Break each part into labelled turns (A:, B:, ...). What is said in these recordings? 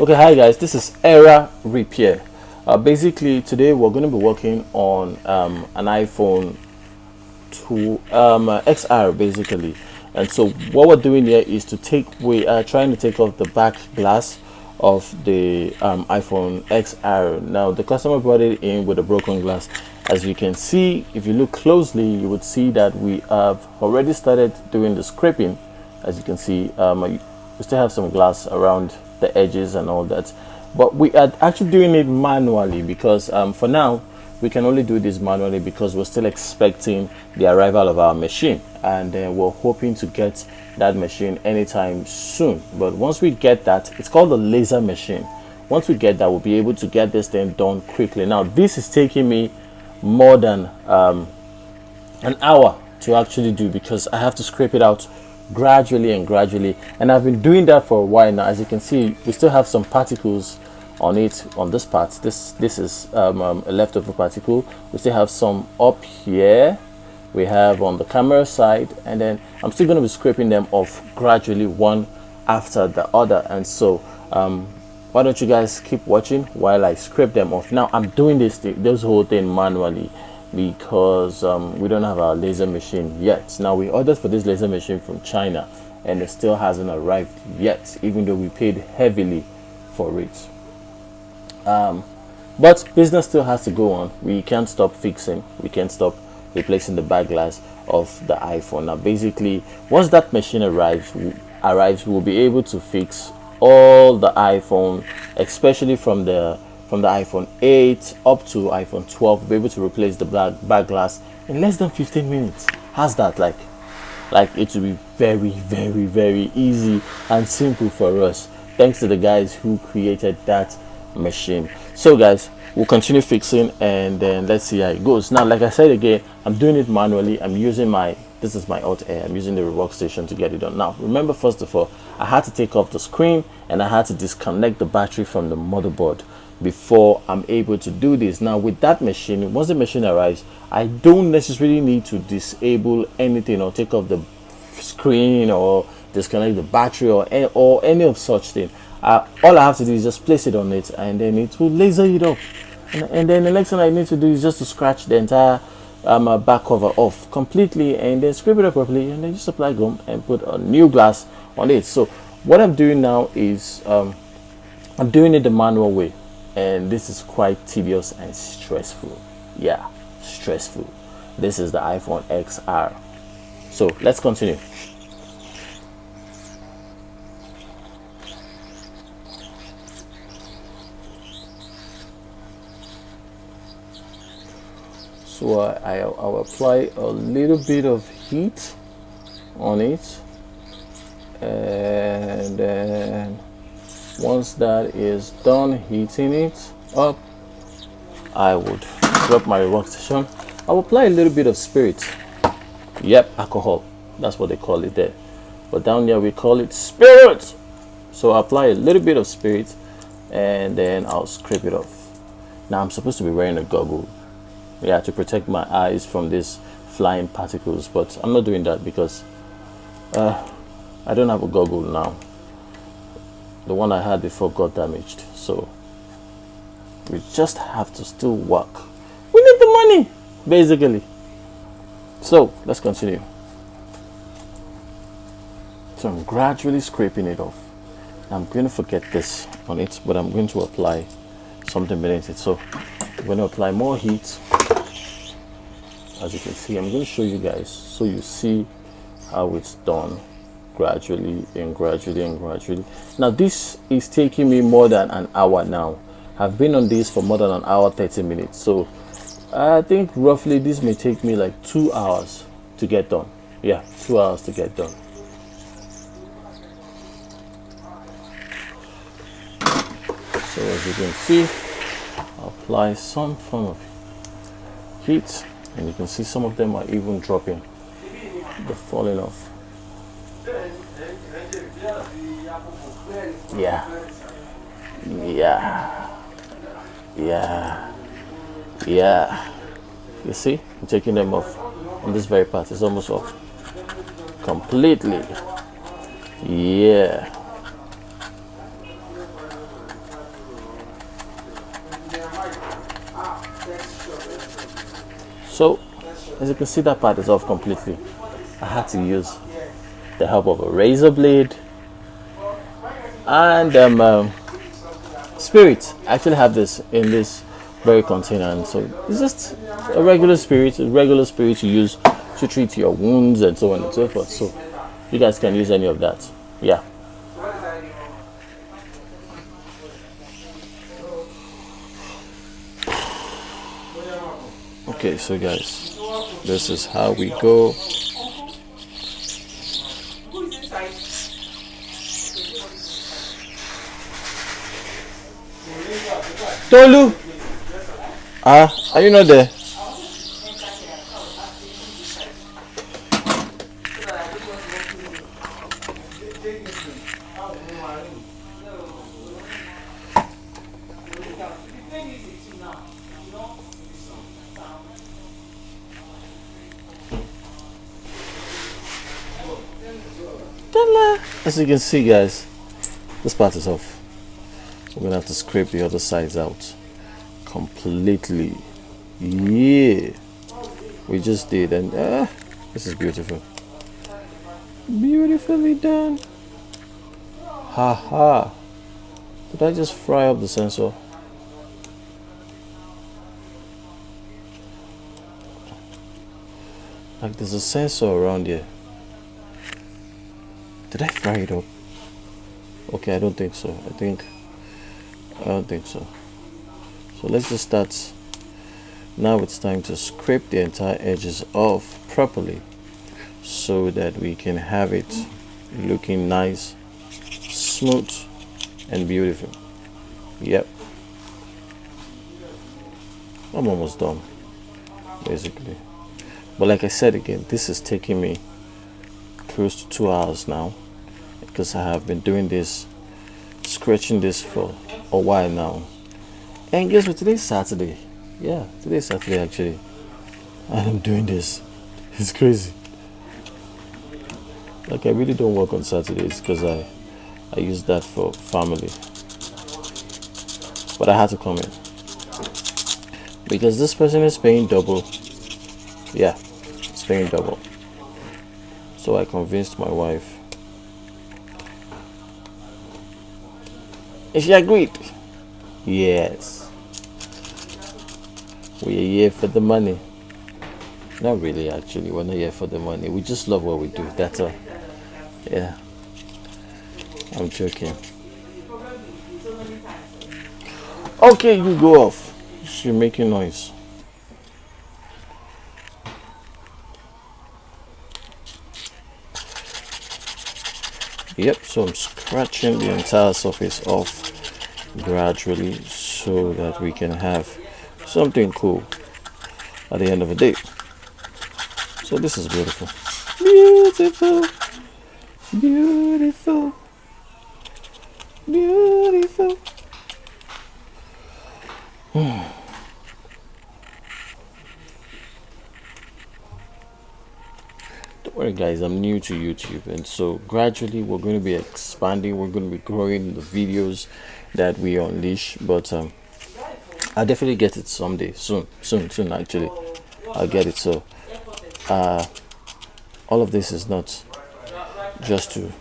A: Okay, hi guys, this is Era Repair. Basically, today we're going to be working on an iPhone 2 XR basically. And so what we're doing here is we are trying to take off the back glass of the iPhone XR. Now the customer brought it in with a broken glass. As you can see, if you look closely, you would see that we have already started doing the scraping. As you can see, we still have some glass around the edges and all that, but we are actually doing it manually because for now we can only do this manually because we're still expecting the arrival of our machine, and we're hoping to get that machine anytime soon. But once we get that, it's called the laser machine. Once we get that, we'll be able to get this thing done quickly. Now this is taking me more than an hour to actually do because I have to scrape it out gradually, and I've been doing that for a while now. As you can see, we still have some particles on it, on this part. This is a leftover particle. We still have some up here, we have on the camera side, and then I'm still going to be scraping them off gradually, one after the other. And so why don't you guys keep watching while I scrape them off. Now I'm doing this whole thing manually because we don't have our laser machine yet. Now we ordered for this laser machine from China and it still hasn't arrived yet, even though we paid heavily for it. But business still has to go on. We can't stop fixing, we can't stop replacing the back glass of the iPhone. Now basically, once that machine arrives, we'll be able to fix all the iPhone, especially from the iPhone 8 up to iPhone 12. We'll be able to replace the back glass in less than 15 minutes. How's that? Like it will be very easy and simple for us, thanks to the guys who created that machine. So guys, we'll continue fixing and then let's see how it goes. Now like I said again, I'm doing it manually. I'm using this is my Alt Air. I'm using the workstation to get it done. Now remember, first of all, I had to take off the screen and I had to disconnect the battery from the motherboard before I'm able to do this. Now with that machine, once the machine arrives, I don't necessarily need to disable anything or take off the screen or disconnect the battery or any of such thing. All I have to do is just place it on it and then it will laser it up, and then the next thing I need to do is just to scratch the entire back cover off completely and then scrape it up properly, and then just apply gum and put a new glass on it. So what I'm doing now is I'm doing it the manual way, and this is quite tedious and stressful. Yeah, stressful. This is the iPhone XR. So let's continue. So I'll apply a little bit of heat on it, and then once that is done heating it up, I would drop my workstation. I'll apply a little bit of spirit. Yep, alcohol, that's what they call it there, but down there we call it spirit. So I apply a little bit of spirit and then I'll scrape it off. Now I'm supposed to be wearing a goggle, yeah, to protect my eyes from these flying particles, but I'm not doing that because I don't have a goggle now. The one I had before got damaged, so we just have to still work. We need the money basically. So let's continue. So I'm gradually scraping it off. I'm going to forget this on it, but I'm going to apply something beneath it. So I'm going to apply more heat. As you can see, I'm going to show you guys so you see how it's done gradually. Now this is taking me more than an hour now. I've been on this for more than an hour 30 minutes, so I think roughly this may take me like 2 hours to get done. Yeah, 2 hours to get done. So as you can see, I'll apply some form of heat, and you can see some of them are even dropping. They're falling off. Yeah. You see, I'm taking them off on this very part. It's almost off completely. Yeah. So as you can see, that part is off completely. I had to use the help of a razor blade and spirit. I actually have this in this very container, and so it's just a regular spirit you use to treat your wounds and so on and so forth. So you guys can use any of that. Yeah. Okay, so guys, this is how we go. Tolu, are you not there? As you can see, guys, this part is off. We're gonna have to scrape the other sides out completely. Yeah, we just did, and this is beautiful. Beautifully done. Haha. Did I just fry up the sensor? Like there's a sensor around here. Did I fry it up? Okay, I don't think so. I don't think so. So let's just start. Now it's time to scrape the entire edges off properly so that we can have it looking nice, smooth, and beautiful. Yep. I'm almost done, basically. But like I said again, this is taking me close to 2 hours now because I have been doing this, scratching this for a while now. And guess what? Today's Saturday. Yeah, today's Saturday actually. And I'm doing this. It's crazy. Like I really don't work on Saturdays because I use that for family. But I had to come in because this person is paying double. Yeah, it's paying double. So I convinced my wife. And she agreed. Yes. We are here for the money. Not really, actually. We're not here for the money. We just love what we do. That's all. Yeah. I'm joking. Okay, you go off. You're making noise. Yep, so I'm scratching the entire surface off gradually so that we can have something cool at the end of the day. So this is beautiful. Beautiful. Beautiful. Beautiful. Don't worry guys, I'm new to YouTube, and so gradually we're going to be expanding, we're going to be growing the videos that we unleash, but I'll definitely get it someday, soon actually. I'll get it. So all of this is not just to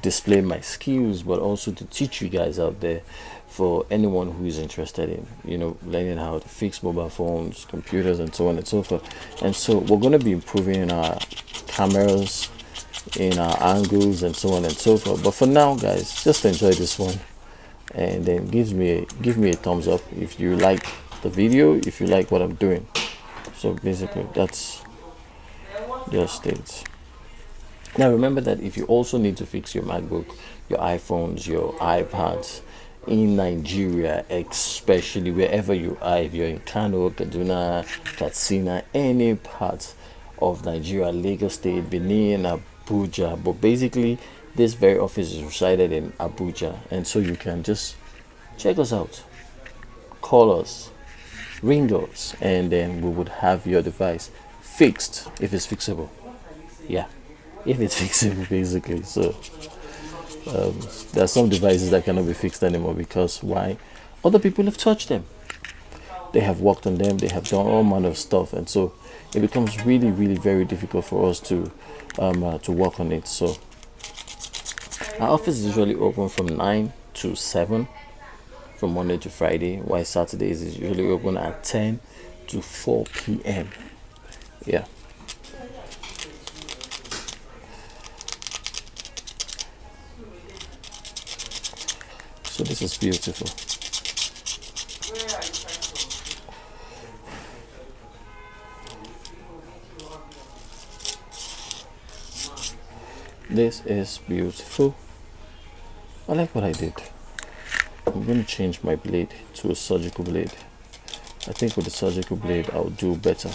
A: display my skills but also to teach you guys out there, for anyone who is interested in learning how to fix mobile phones, computers, and so on and so forth. And so we're going to be improving in our cameras, in our angles, and so on and so forth. But for now guys, just enjoy this one and then give me a thumbs up if you like the video, if you like what I'm doing. So basically that's just it. Now remember that if you also need to fix your MacBook, your iPhones, your iPads in Nigeria, especially wherever you are, if you're in Kano, Kaduna, Katsina, any part of Nigeria, Lagos State, Benin, Abuja, but basically this very office is resided in Abuja, and so you can just check us out, call us, ring us, and then we would have your device fixed if it's fixable. Yeah, if it's fixable basically. So there are some devices that cannot be fixed anymore because why? Other people have touched them. they have worked on them, they have done all manner of stuff, and so it becomes really, really very difficult for us to work on it. So our office is usually open from 9 to 7 from Monday to Friday, while Saturdays is usually open at 10 to 4 p.m. Yeah. So this is beautiful. This is beautiful. I like what I did. I'm going to change my blade to a surgical blade. I think with the surgical blade I'll do better.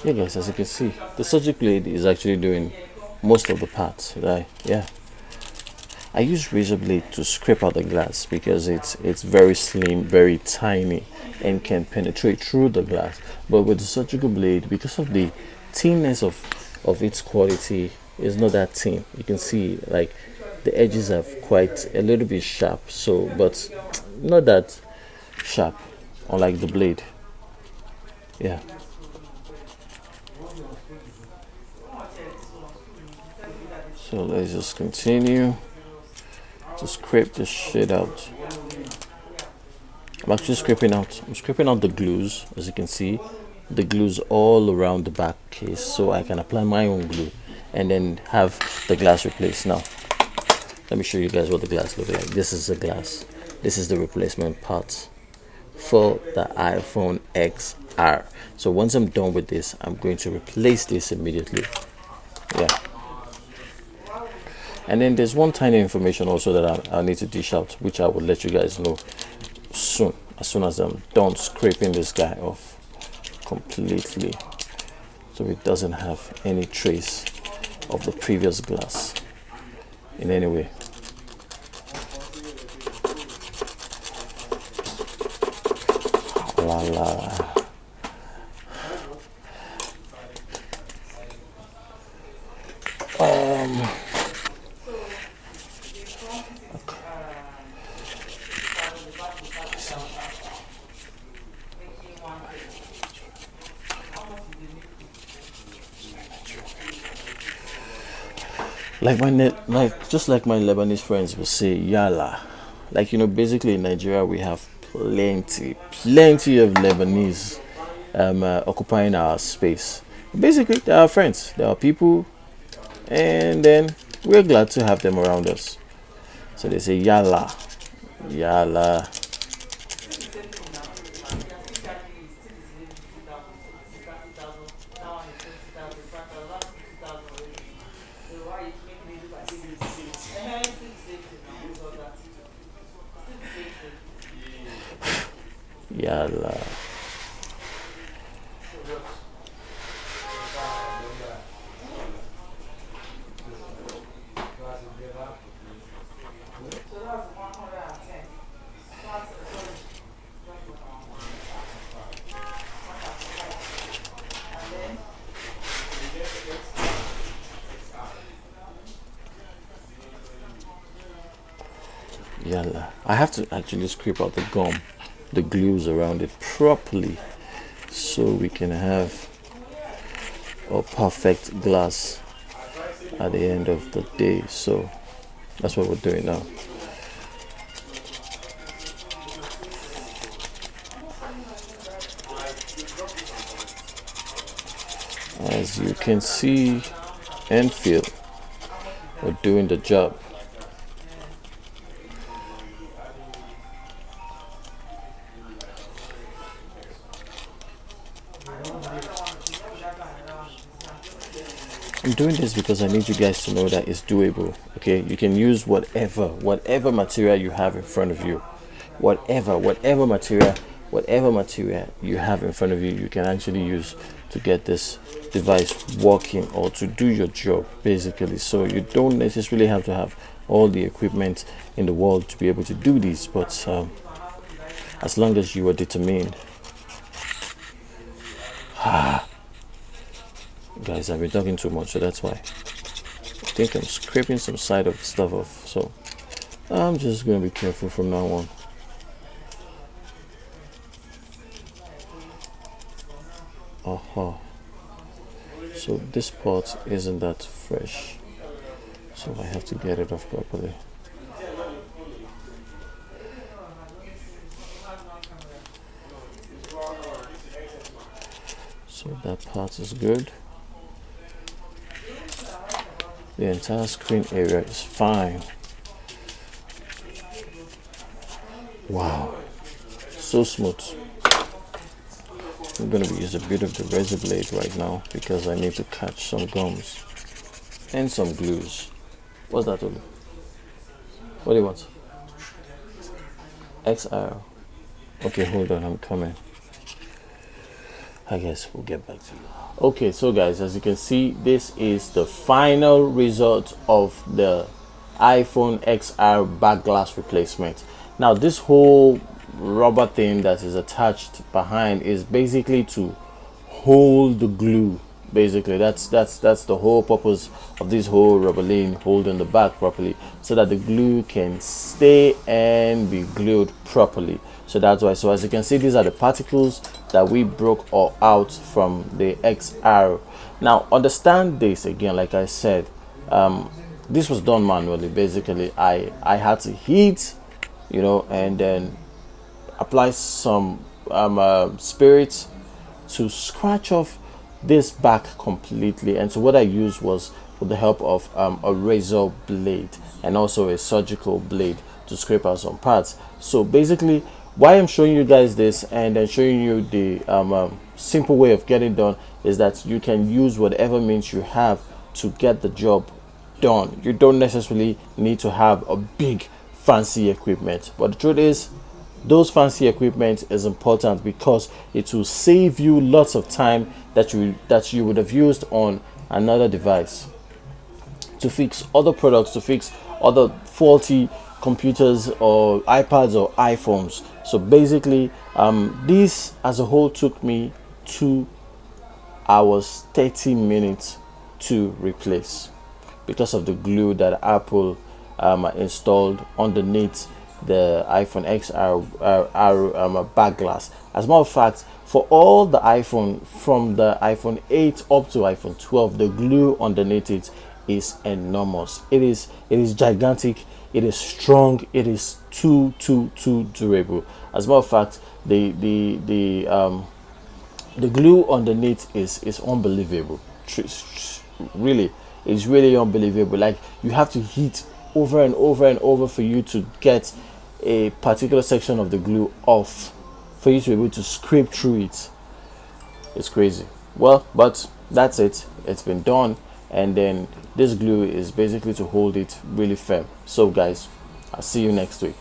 A: Yeah guys, as you can see, the surgical blade is actually doing most of the parts, right? Yeah. I use razor blade to scrape out the glass because it's very slim, very tiny, and can penetrate through the glass. But with the surgical blade, because of the thinness of its quality, is not that thin. You can see like the edges are quite a little bit sharp, so but not that sharp, unlike the blade. Yeah. So let's just continue to scrape this shit out. I'm actually scraping out. I'm scraping out the glues, as you can see, the glues all around the back case, so I can apply my own glue and then have the glass replaced. Now, let me show you guys what the glass looks like. This is the glass. This is the replacement part for the iPhone XR. So once I'm done with this, I'm going to replace this immediately. Yeah. And then there's one tiny information also that I need to dish out, which I will let you guys know soon, as soon as I'm done scraping this guy off completely, so it doesn't have any trace of the previous glass in any way. La la. Like just like my Lebanese friends will say, yalla. Like, basically in Nigeria we have plenty of Lebanese occupying our space. Basically, they are friends, they are people, and then we're glad to have them around us. So they say, yalla, yalla. Yalla. Yalla. I have to actually scrape out the gum, the glues around it properly, so we can have a perfect glass at the end of the day. So That's what we're doing now. As you can see and feel, we're doing the job. I'm doing this because I need you guys to know that it's doable. Okay, you can use whatever material you have in front of you, whatever material you have in front of you, you can actually use to get this device working or to do your job basically. So you don't necessarily have to have all the equipment in the world to be able to do this, but as long as you are determined. Guys, I've been talking too much, so that's why I think I'm scraping some side of the stuff off. So I'm just gonna be careful from now on. So this part isn't that fresh, so I have to get it off properly. So that part is good. The entire screen area is fine. Wow, so smooth. I'm going to use a bit of the razor blade right now because I need to catch some gums and some glues. What's that, Olu? What do you want? XR. Okay, hold on, I'm coming. I guess we'll get back to you. Okay, so guys, as you can see, this is the final result of the iPhone XR back glass replacement. Now this whole rubber thing that is attached behind is basically to hold the glue. Basically that's the whole purpose of this whole rubber lane, holding the back properly so that the glue can stay and be glued properly. So that's why. So as you can see, these are the particles that we broke all out from the XR. Now understand this again, like I said, this was done manually. Basically I had to heat, you know, and then apply some spirit to scratch off this back completely. And so what I used was with the help of a razor blade and also a surgical blade to scrape out some parts. So basically why I'm showing you guys this and then showing you the simple way of getting done is that you can use whatever means you have to get the job done. You don't necessarily need to have a big fancy equipment, but the truth is those fancy equipment is important because it will save you lots of time that you would have used on another device to fix other products, to fix other faulty computers or iPads or iPhones. So basically this as a whole took me 2 hours 30 minutes to replace because of the glue that Apple installed underneath the iPhone XR back glass. As a matter of fact, for all the iPhone from the iPhone 8 up to iPhone 12, the glue underneath it is enormous. It is gigantic. It is strong. It is too durable. As a matter of fact, the glue underneath is unbelievable. Really, it's really unbelievable. Like you have to heat over and over and over for you to get a particular section of the glue off, for you to be able to scrape through it. It's crazy. Well, but that's it. It's been done, and then this glue is basically to hold it really firm. So guys, I'll see you next week.